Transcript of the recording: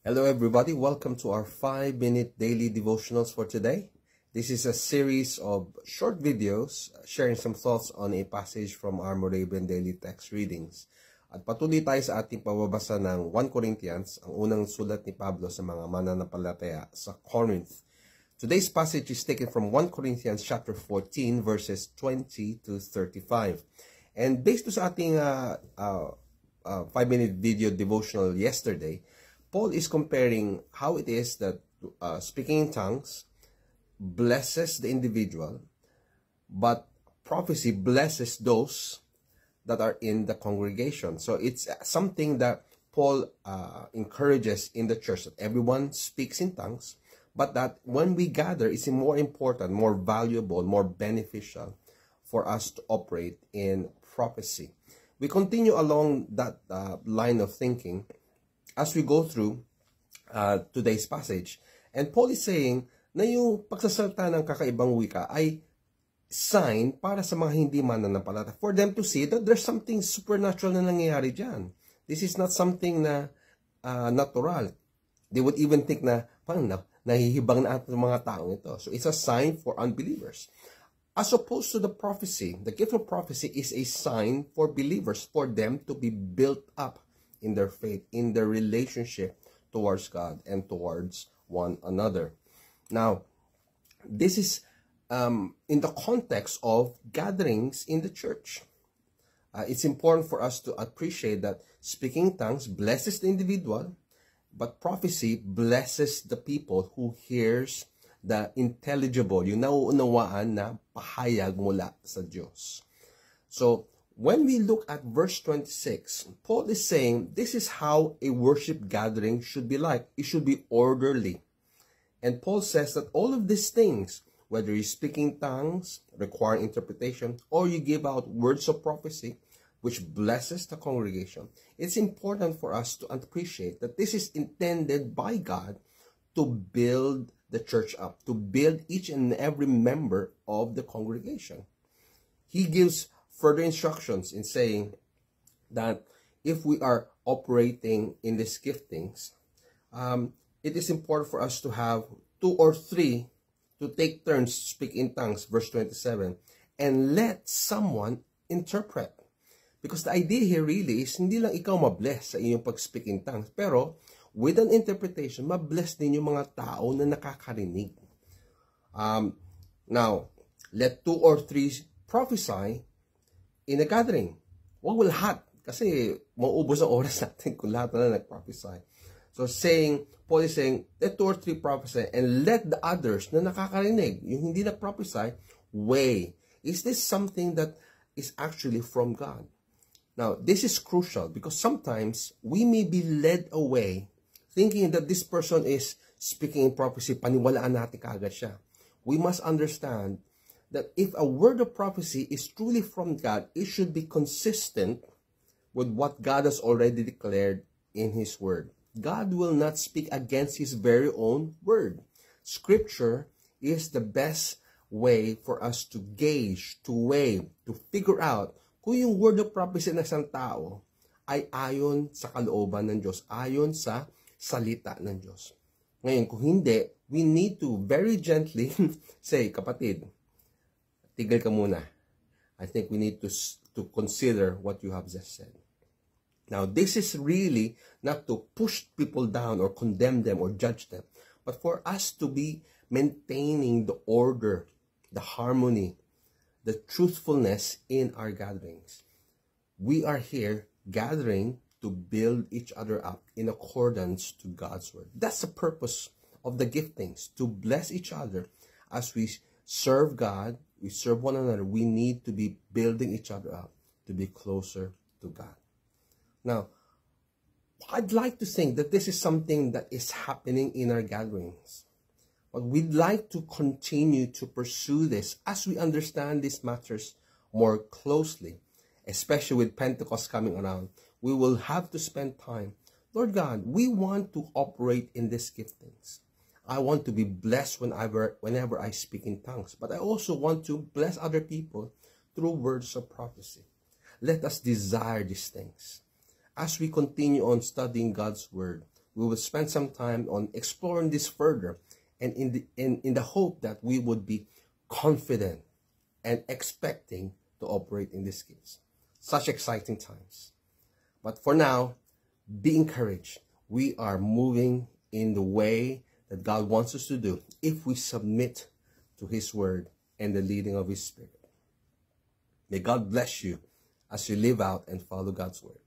Hello everybody, welcome to our 5-minute daily devotionals for today. This is a series of short videos sharing some thoughts on a passage from our Moravian daily text readings. At patuloy tayo sa ating pababasa ng 1 Corinthians, ang unang sulat ni Pablo sa mga mananampalataya sa Corinth. Today's passage is taken from 1 Corinthians chapter 14 verses 20 to 35. And based sa ating 5-minute video devotional yesterday, Paul is comparing how it is that speaking in tongues blesses the individual, but prophecy blesses those that are in the congregation. So it's something that Paul encourages in the church, that everyone speaks in tongues, but that when we gather, it's more important, more valuable, more beneficial for us to operate in prophecy. We continue along that line of thinking as we go through today's passage. And Paul is saying na yung pagsasalita ng kakaibang wika ay sign para sa mga hindi mananampalataya, for them to see that there's something supernatural na nangyayari dyan. This is not something na natural. They would even think na parang nahihibang na ating mga taong ito. So it's a sign for unbelievers. As opposed to the prophecy, the gift of prophecy is a sign for believers, for them to be built up in their faith, in their relationship towards God and towards one another. Now, this is in the context of gatherings in the church. It's important for us to appreciate that speaking in tongues blesses the individual, but prophecy blesses the people who hears the intelligible, yung nauunawaan na pahayag mula sa Diyos. So, when we look at verse 26, Paul is saying this is how a worship gathering should be like. It should be orderly. And Paul says that all of these things, whether you speak in tongues, require interpretation, or you give out words of prophecy, which blesses the congregation, it's important for us to appreciate that this is intended by God to build the church up, to build each and every member of the congregation. He gives further instructions in saying that if we are operating in these giftings, it is important for us to have 2 or 3 to take turns to speak in tongues, verse 27, and let someone interpret. Because the idea here really is hindi lang ikaw mabless sa iyong pag-speak in tongues, pero with an interpretation, mabless din yung mga tao na nakakarinig. Now, let 2 or 3 prophesy in a gathering. Wag mo lahat, kasi mauubos ang oras natin kung lahat na nag-prophesy. So Paul is saying, let 2 or 3 prophesy and let the others na nakakarinig, yung hindi nag-prophesy, weigh. Is this something that is actually from God? Now, this is crucial because sometimes we may be led away thinking that this person is speaking in prophecy, paniwalaan natin kaagad siya. We must understand that if a word of prophecy is truly from God, it should be consistent with what God has already declared in His Word. God will not speak against His very own Word. Scripture is the best way for us to gauge, to weigh, to figure out kung yung word of prophecy ng isang tao ay ayon sa kalooban ng Diyos, ayon sa salita ng Diyos. Ngayon, kung hindi, we need to very gently say, kapatid, tigil ka muna. I think we need to consider what you have just said. Now, this is really not to push people down or condemn them or judge them, but for us to be maintaining the order, the harmony, the truthfulness in our gatherings. We are here gathering to build each other up in accordance to God's word. That's the purpose of the giftings, to bless each other as we serve God. We serve one another. We need to be building each other up to be closer to God. Now, I'd like to think that this is something that is happening in our gatherings. But we'd like to continue to pursue this as we understand these matters more closely, especially with Pentecost coming around. We will have to spend time. Lord God, we want to operate in these giftings. I want to be blessed whenever I speak in tongues. But I also want to bless other people through words of prophecy. Let us desire these things. As we continue on studying God's Word, we will spend some time on exploring this further, and in the hope that we would be confident and expecting to operate in this skills. Such exciting times. But for now, be encouraged. We are moving in the way that God wants us to do if we submit to His Word and the leading of His Spirit. May God bless you as you live out and follow God's Word.